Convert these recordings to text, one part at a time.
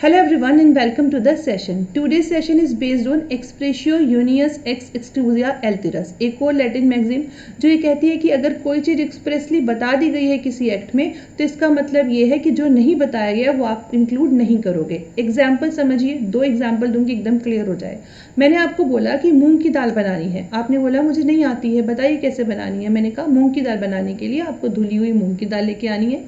Hello everyone and welcome to the session. Today's session is based on Expressio Unius Exclusio Alterius, एक और Latin मैगजीम जो ये कहती है कि अगर कोई चीज़ एक्सप्रेसली बता दी गई है किसी एक्ट में तो इसका मतलब ये है कि जो नहीं बताया गया वो आप इंक्लूड नहीं करोगे। एग्जाम्पल समझिए, दो एग्जाम्पल दूंगी एकदम क्लियर हो जाए। मैंने आपको बोला कि मूंग की दाल बनानी है, आपने बोला मुझे नहीं आती है, बताइए कैसे बनानी है। मैंने कहा मूंग की दाल बनाने के लिए आपको धुली हुई मूंग की दाल लेके आनी है,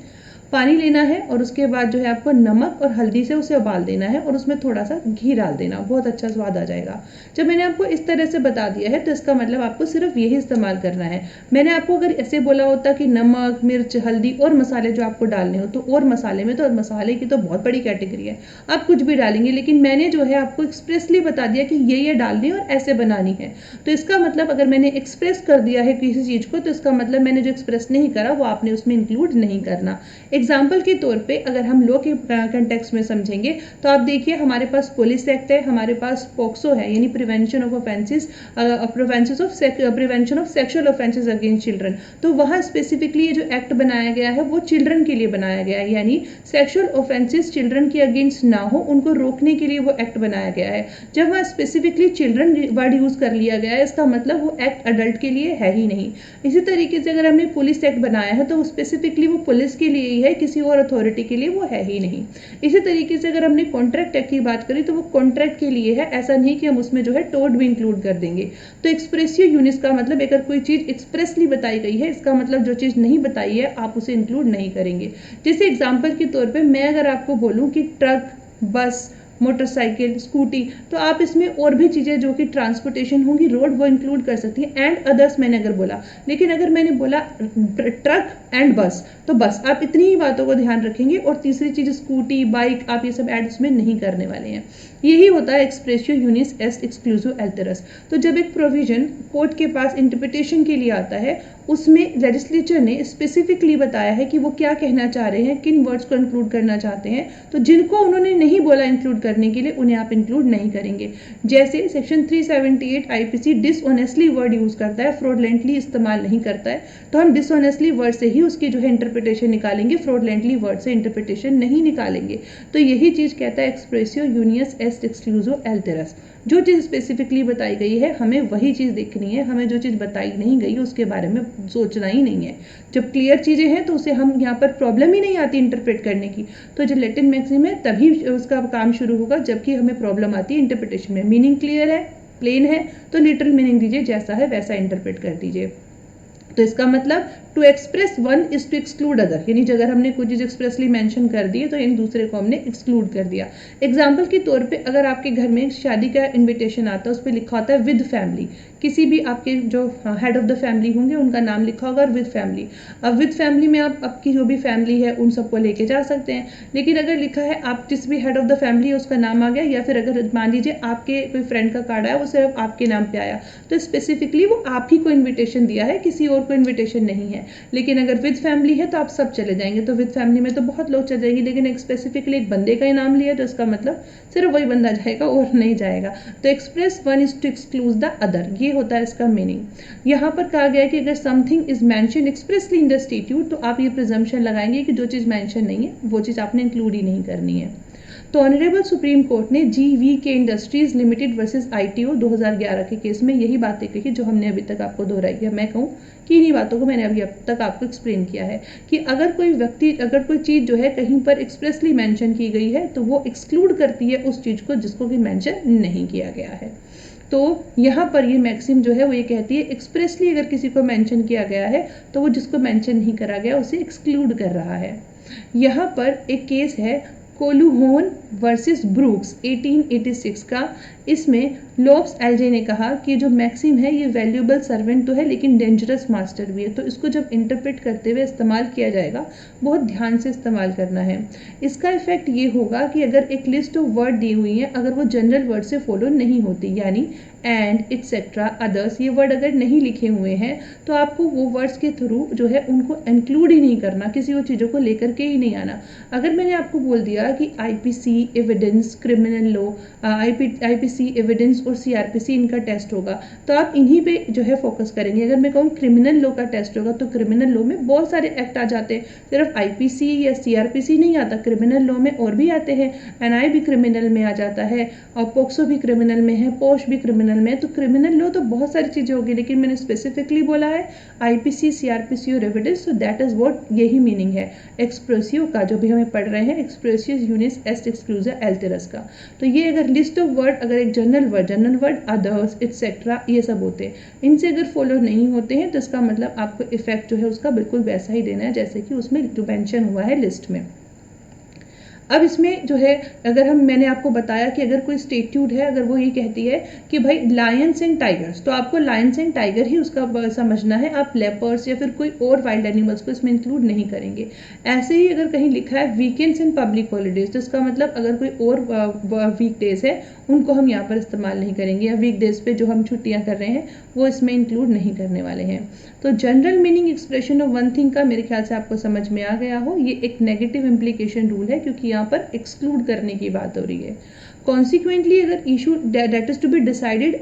पानी लेना है और उसके बाद जो है आपको नमक और हल्दी से उसे उबाल देना है और उसमें थोड़ा सा घी डाल देना, बहुत अच्छा स्वाद आ जाएगा। जब मैंने आपको इस तरह से बता दिया है तो इसका मतलब आपको सिर्फ यही इस्तेमाल करना है। मैंने आपको अगर ऐसे बोला होता कि नमक, मिर्च, हल्दी और मसाले जो आपको डालने हो तो और मसाले में तो मसाले की तो बहुत बड़ी कैटेगरी है, आप कुछ भी डालेंगे, लेकिन मैंने जो है आपको एक्सप्रेसली बता दिया कि ये डालनी है और ऐसे बनानी है। तो इसका मतलब अगर मैंने एक्सप्रेस कर दिया है किसी चीज़ को तो इसका मतलब मैंने जो एक्सप्रेस नहीं करा वो आपने उसमें इंक्लूड नहीं करना। एग्जाम्पल के तौर पे अगर हम लॉ के कंटेक्स्ट में समझेंगे तो आप देखिए हमारे पास पुलिस एक्ट है, हमारे पास पोक्सो है यानी prevention of offences prevention of sexual offences against children. तो वहाँ स्पेसिफिकली ये जो एक्ट बनाया गया है वो चिल्ड्रन के लिए बनाया गया है, यानी सेक्सुअल ऑफेंसेस चिल्ड्रन के अगेंस्ट ना हो उनको रोकने के लिए वो एक्ट बनाया गया है। जब वहाँ स्पेसिफिकली चिल्ड्रन वर्ड यूज कर लिया गया है इसका मतलब वो एक्ट अडल्ट के लिए है ही नहीं। इसी तरीके से अगर हमने पुलिस एक्ट बनाया है तो स्पेसिफिकली वो पुलिस के लिए ही है, किसी और अथॉरिटी के लिए वो है ही नहीं। इसी तरीके से अगर हमने कॉन्ट्रैक्ट एक्ट की बात करी तो वो कॉन्ट्रैक्ट के लिए है, ऐसा नहीं कि हम उसमें जो है टोर्ट भी इंक्लूड कर देंगे। तो एक्सप्रेसियो यूनिस का मतलब अगर कोई चीज एक्सप्रेसली बताई गई है इसका मतलब जो चीज नहीं बताई है आप उसे इंक्लूड नहीं करेंगे। जैसे एग्जाम्पल के तौर पर मैं अगर आपको बोलूं कि ट्रक, बस, मोटरसाइकिल, स्कूटी, तो आप इसमें और भी चीज़ें जो कि ट्रांसपोर्टेशन होंगी रोड वो इंक्लूड कर सकती हैं, एंड अदर्स मैंने अगर बोला। लेकिन अगर मैंने बोला ट्रक एंड बस तो बस आप इतनी ही बातों को ध्यान रखेंगे और तीसरी चीज़ स्कूटी, बाइक, आप ये सब ऐड इसमें नहीं करने वाले हैं। यही होता है एक्सप्रेसियो यूनिस एक्सक्लूसिव अल्टेरस। तो जब एक प्रोविजन कोर्ट के पास इंटरप्रिटेशन के लिए आता है उसमें लेजिस्लेचर ने स्पेसिफिकली बताया है कि वो क्या कहना चाह रहे हैं, किन वर्ड्स को इंक्लूड करना चाहते हैं, तो जिनको उन्होंने नहीं बोला इंक्लूड करने के लिए उन्हें आप इंक्लूड नहीं करेंगे। जैसे section 378 IPC dishonestly word use करता है, फ्रॉडलेंटली इस्तेमाल नहीं करता है, तो हम डिसऑनेस्टली वर्ड से ही उसकी जो है इंटरप्रिटेशन निकालेंगे, फ्रॉडलेंटली वर्ड से इंटरप्रिटेशन नहीं निकालेंगे। तो यही चीज कहता है एक्सप्रेसियो यूनियस एक्सक्लूसिव अल्टेरस। जो चीज़ स्पेसिफिकली बताई गई है हमें वही चीज़ देखनी है, हमें जो चीज़ बताई नहीं गई उसके बारे में सोचना ही नहीं है। जब क्लियर चीज़ें हैं तो उसे हम यहाँ पर प्रॉब्लम ही नहीं आती इंटरप्रेट करने की। तो जो लैटिन मैक्सिम है तभी उसका काम शुरू होगा जबकि हमें प्रॉब्लम आती है इंटरप्रिटेशन में। मीनिंग क्लियर है, प्लेन है तो लिटरल मीनिंग दीजिए, जैसा है वैसा इंटरप्रेट कर दीजिए। तो इसका मतलब to express one is to exclude other, यानी अगर हमने कोई चीज एक्सप्रेसली मेंशन कर दी है तो इन दूसरे को हमने एक्सक्लूड कर दिया। एग्जाम्पल के तौर पे अगर आपके घर में शादी का इनविटेशन आता है उस पर लिखा होता है विद फैमिली, किसी भी आपके जो हेड ऑफ द फैमिली होंगे उनका नाम लिखा होगा और विद फैमिली। अब विद फैमिली में आप आपकी जो भी फैमिली है उन सबको लेके जा सकते हैं, लेकिन अगर लिखा है आप जिस भी हेड ऑफ द फैमिली है उसका नाम आ गया, या फिर अगर मान लीजिए आपके कोई फ्रेंड का कार्ड आया वो सिर्फ आपके नाम पे आया तो स्पेसिफिकली वो आप ही को इन्विटेशन दिया है, किसी और को इन्विटेशन नहीं है। लेकिन अगर विद फैमिली है तो आप सब चले जाएंगे, तो विद फैमिली में तो बहुत लोग चले जाएंगे, लेकिन एक स्पेसिफिकली एक बंदे का ही नाम लिया तो इसका मतलब सिर्फ वही बंदा जाएगा और नहीं जाएगा। तो express one is to exclude the other, ये होता है इसका मीनिंग। यहाँ पर कहा गया है कि अगर something is mention expressly in the statute तो आप ये प्रिजम्पशन लगाएंगे कि जो चीज़ मेंशन नहीं है वो चीज़ आपने इंक्लूड ही नहीं करनी है। तो ऑनरेबल सुप्रीम कोर्ट ने GVK industries limited versus ITO 2011 के केस में यही बातें कही जो हमने अभी तक आपको दोहराई है। मैं कहूँ कि इन्हीं बातों को मैंने अभी अब तक आपको एक्सप्लेन किया है कि अगर कोई चीज़ जो है कहीं पर एक्सप्रेसली मेंशन की गई है तो वो एक्सक्लूड करती है उस चीज़ को जिसको कि मेंशन नहीं किया गया है। तो यहाँ पर ये मैक्सिम जो है वो ये कहती है एक्सप्रेसली अगर किसी को मेंशन किया गया है तो वो जिसको मेंशन नहीं करा गया उसे एक्सक्लूड कर रहा है। यहाँ पर एक केस है कोलुहोन वर्सेस ब्रूक्स 1886 का। इसमें लॉब्स एलजे ने कहा कि जो मैक्सिम है ये वैल्यूएबल सर्वेंट तो है लेकिन डेंजरस मास्टर भी है, तो इसको जब इंटरप्रेट करते हुए इस्तेमाल किया जाएगा बहुत ध्यान से इस्तेमाल करना है। इसका इफेक्ट ये होगा कि अगर एक लिस्ट ऑफ वर्ड दी हुई है अगर वो जनरल वर्ड से फॉलो नहीं होती, यानी एंड एक्सेट्रा अदर्स ये वर्ड अगर नहीं लिखे हुए हैं तो आपको वो वर्ड्स के थ्रू जो है उनको इंक्लूड ही नहीं करना, किसी और चीज़ों को लेकर के ही नहीं आना। अगर मैंने आपको बोल दिया होगा कि IPC evidence, criminal law, IPC evidence और सीआरपीसी इनका टेस्ट होगा, तो आप इन्हीं पे जो है फोकस करेंगे। अगर मैं कहूँ क्रिमिनल लॉ का टेस्ट होगा तो क्रिमिनल लॉ में बहुत सारे एक्ट आ जाते हैं, सिर्फ आईपीसी या सीआरपीसी नहीं आता, क्रिमिनल लॉ में और भी आते हैं। एनआई भी क्रिमिनल में आ जाता है और पोक्सो भी क्रिमिनल में है, पोश भी क्रिमिनल में है। तो क्रिमिनल लॉ तो बहुत सारी चीजें होगी, लेकिन मैंने स्पेसिफिकली बोला है आईपीसी, सीआरपीसी और evidence, so that is what, यही मीनिंग है एक्सप्रेसियो का, जो भी हमें पढ़ रहे हैं एक्सप्रेसियो यूनिस एस्ट एक्सक्लूसिव एल्टेरस का। तो ये अगर लिस्ट ऑफ वर्ड, अगर एक जनरल वर्ड, अदर्स, एटसेट्रा, ये सब होते हैं, इनसे अगर फॉलो नहीं होते हैं तो इसका मतलब आपको इफेक्ट जो है उसका बिल्कुल वैसा ही देना है जैसे कि उसमें जो मेंशन हुआ है लिस्ट में। अब इसमें जो है अगर मैंने आपको बताया कि अगर कोई स्टेट्यूट है, अगर वो ये कहती है कि भाई लायंस एंड टाइगर्स, तो आपको लायंस एंड टाइगर ही उसका समझना है, आप लेपर्स या फिर कोई और वाइल्ड एनिमल्स को इसमें इंक्लूड नहीं करेंगे। ऐसे ही अगर कहीं लिखा है वीकेंड्स एंड पब्लिक हॉलीडेज, तो इसका मतलब अगर कोई और वीक डेज है उनको हम यहाँ पर इस्तेमाल नहीं करेंगे, या वीक डेज पे जो हम छुट्टियाँ कर रहे हैं वो इसमें इंक्लूड नहीं करने वाले हैं। तो general meaning expression of one thing का मेरे ख्याल से आपको समझ में आ गया हो, ये एक नेगेटिव इम्प्लीकेशन रूल है क्योंकि यहाँ पर एक्सक्लूड करने की बात हो रही है। कॉन्सिक्वेंटली अगर issue that is to be decided,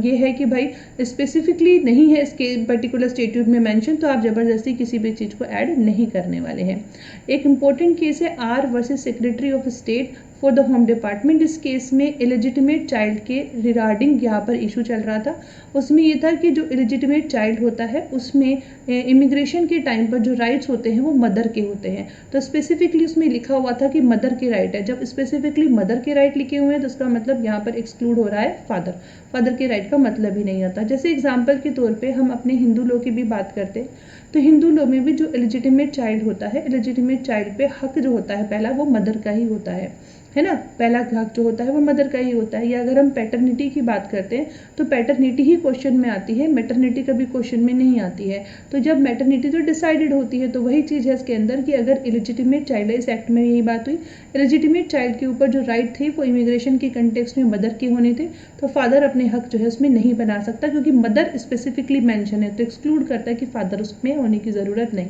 ये है कि भाई स्पेसिफिकली नहीं है इसके पर्टिकुलर स्टेट्यूट में मेंशन, तो आप जबरदस्ती किसी भी चीज़ को ऐड नहीं करने वाले हैं। एक इंपॉर्टेंट केस है R versus secretary of state for the home department. इस केस में इलेजिटिमेट चाइल्ड के रिगार्डिंग यहाँ पर इशू चल रहा था। उसमें ये था कि जो इलेजिटिमेट चाइल्ड होता है उसमें इमिग्रेशन के टाइम पर जो राइट्स होते हैं वो मदर के होते हैं। तो स्पेसिफिकली उसमें लिखा हुआ था कि मदर के राइट है। जब स्पेसिफिकली मदर के राइट लिखे हुए हैं तो उसका मतलब यहाँ पर एक्सक्लूड हो रहा है फादर के राइट का मतलब ही नहीं आता। जैसे एग्जाम्पल के तौर पर हम अपने हिंदू लॉ की भी बात करते हैं, तो हिंदू लॉ में भी जो इलेजिटिमेट चाइल्ड होता है, इलेजिटिमेट चाइल्ड पे हक जो होता है पहला वो मदर का ही होता है ना, पहला हक जो होता है वो मदर का ही होता है। या अगर हम पैटर्निटी की बात करते हैं तो पैटर्निटी ही क्वेश्चन में आती है, मैटरनिटी कभी क्वेश्चन में नहीं आती है। तो जब मैटरनिटी तो डिसाइडेड होती है, तो वही चीज़ है इसके अंदर कि अगर इलेजिटिमेट चाइल्ड है, इस एक्ट में यही बात हुई, इलेजिटिमेट चाइल्ड के ऊपर जो राइट थे वो इमिग्रेशन के कंटेक्स्ट में मदर के होने थे, तो फादर अपने हक जो है उसमें नहीं बना सकता क्योंकि मदर स्पेसिफिकली मेंशन है, तो एक्सक्लूड करता है कि फादर उसमें होने की ज़रूरत नहीं।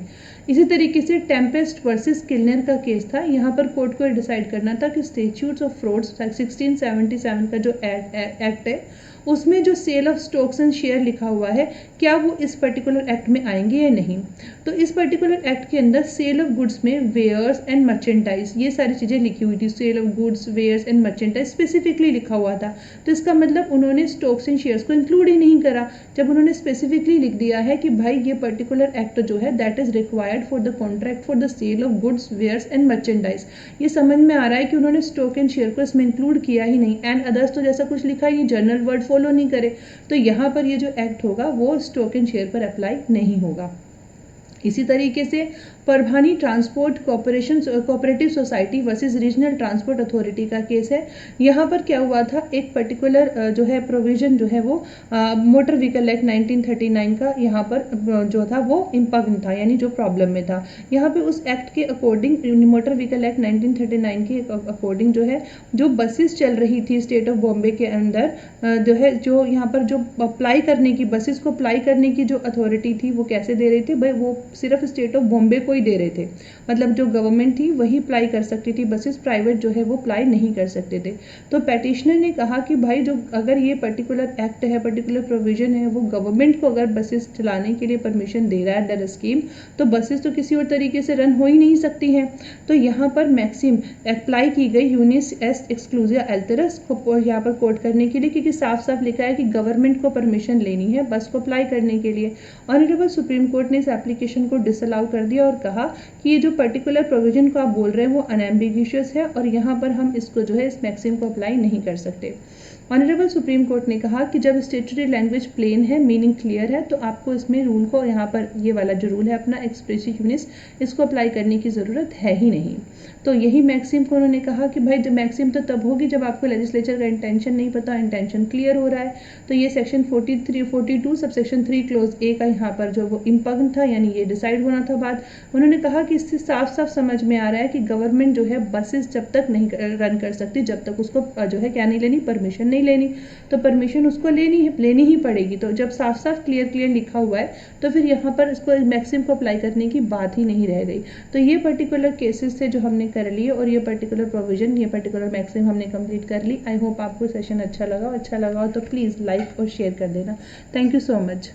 इसी तरीके से टेम्पेस्ट वर्सेस किलनर का केस था। यहाँ पर कोर्ट को डिसाइड करना था कि स्टैट्यूट्स ऑफ फ्रॉड्स 1677 का जो एक्ट है उसमें जो sale of stocks and share लिखा हुआ है क्या वो इस पर्टिकुलर एक्ट में आएंगे या नहीं। तो इस पर्टिकुलर एक्ट के अंदर सेल ऑफ गुड्स में वेयर्स एंड मर्चेंटाइज ये सारी चीज़ें लिखी हुई थी, sale of goods, wares and merchandise specifically लिखा हुआ था। तो इसका मतलब उन्होंने स्टॉक्स एंड शेयर्स को इंक्लूड ही नहीं करा, जब उन्होंने स्पेसिफिकली लिख दिया है कि भाई ये पर्टिकुलर एक्ट जो है that is required for the contract for the sale of goods, wares and merchandise. ये समझ में आ रहा है कि उन्होंने स्टॉक एंड शेयर को इसमें इंक्लूड किया ही नहीं। एंड अदर्स तो जैसा कुछ लिखा है ये जनरल वर्ड फॉलो नहीं करे, तो यहाँ पर ये जो एक्ट होगा वो स्टॉक एंड शेयर पर अप्लाई नहीं होगा। इसी तरीके से Parbhani transport cooperative society versus regional transport authority का केस है। यहाँ पर क्या हुआ था, एक पर्टिकुलर जो है प्रोविजन जो है वो मोटर व्हीकल एक्ट 1939 का यहाँ पर जो था वो इम्पग्न था, यानी जो प्रॉब्लम में था। यहाँ पे उस एक्ट के अकॉर्डिंग, मोटर व्हीकल एक्ट 1939 के अकॉर्डिंग जो है जो बसेस चल रही थी स्टेट ऑफ बॉम्बे के अंदर जो है, जो यहाँ पर जो अप्लाई करने की, बसेस को अप्लाई करने की जो अथॉरिटी थी वो कैसे दे रही थी भाई, वो सिर्फ स्टेट ऑफ बॉम्बे को ही दे रहे थे। मतलब जो गवर्नमेंट थी वही अप्लाई कर सकती थी, बसेस प्राइवेट जो है वो अप्लाई नहीं कर सकते थे। तो पैटिशनर ने कहा कि भाई जो अगर ये पर्टिकुलर एक्ट है, पर्टिकुलर प्रोविजन है, वो गवर्नमेंट को अगर बसेस चलाने के लिए परमिशन दे रहा है अंडर स्कीम, तो बसेस तो किसी और तरीके से रन हो ही नहीं सकती हैं। तो यहाँ पर मैक्सिम अप्लाई की गई यूनिस एक्सक्लूसिव अल्टेरियस को यहाँ पर कोट करने के लिए, क्योंकि साफ साफ लिखा है कि गवर्नमेंट को परमिशन लेनी है बस को अप्लाई करने के लिए। ऑनरेबल सुप्रीम कोर्ट ने इस एप्लीकेशन को डिसअलाउ कर दिया और कहा कि ये जो पर्टिकुलर प्रोविजन को आप बोल रहे हैं वो अनएम्बिगुइशियस है और यहाँ पर हम इसको जो है इस मैक्सिम को अप्लाई नहीं कर सकते। ऑनरेबल सुप्रीम कोर्ट ने कहा कि जब स्टेटरी लैंग्वेज प्लेन है, मीनिंग क्लियर है, तो आपको इसमें रूल को यहाँ पर ये वाला जो रूल है अपना एक्सप्रेसियो यूनिस, इसको अप्लाई करने की ज़रूरत है ही नहीं। तो यही मैक्सिम को उन्होंने कहा कि भाई जो मैक्सिम तो तब होगी जब आपको लेजिस्लेचर का इंटेंशन नहीं पता, इंटेंशन क्लियर हो रहा है। तो ये सेक्शन 42 सब सेक्शन 3 क्लोज ए का यहाँ पर जो वो इम्पग्न था, यानी ये डिसाइड होना था बात। उन्होंने कहा कि इससे साफ साफ समझ में आ रहा है कि गवर्नमेंट जो है बसेस जब तक नहीं रन कर सकती जब तक उसको जो है क्या नहीं लेनी, परमिशन नहीं नहीं लेनी, तो परमिशन उसको लेनी ही पड़ेगी। तो जब साफ साफ क्लियर लिखा हुआ है तो फिर यहाँ पर इसको मैक्सिम को अप्लाई करने की बात ही नहीं रह गई। तो ये पर्टिकुलर केसेस थे जो हमने कर लिए और ये पर्टिकुलर प्रोविजन, ये पर्टिकुलर मैक्सिम हमने कंप्लीट कर ली। आई होप आपको सेशन अच्छा लगा हो तो प्लीज़ लाइक और शेयर कर देना। Thank you so much.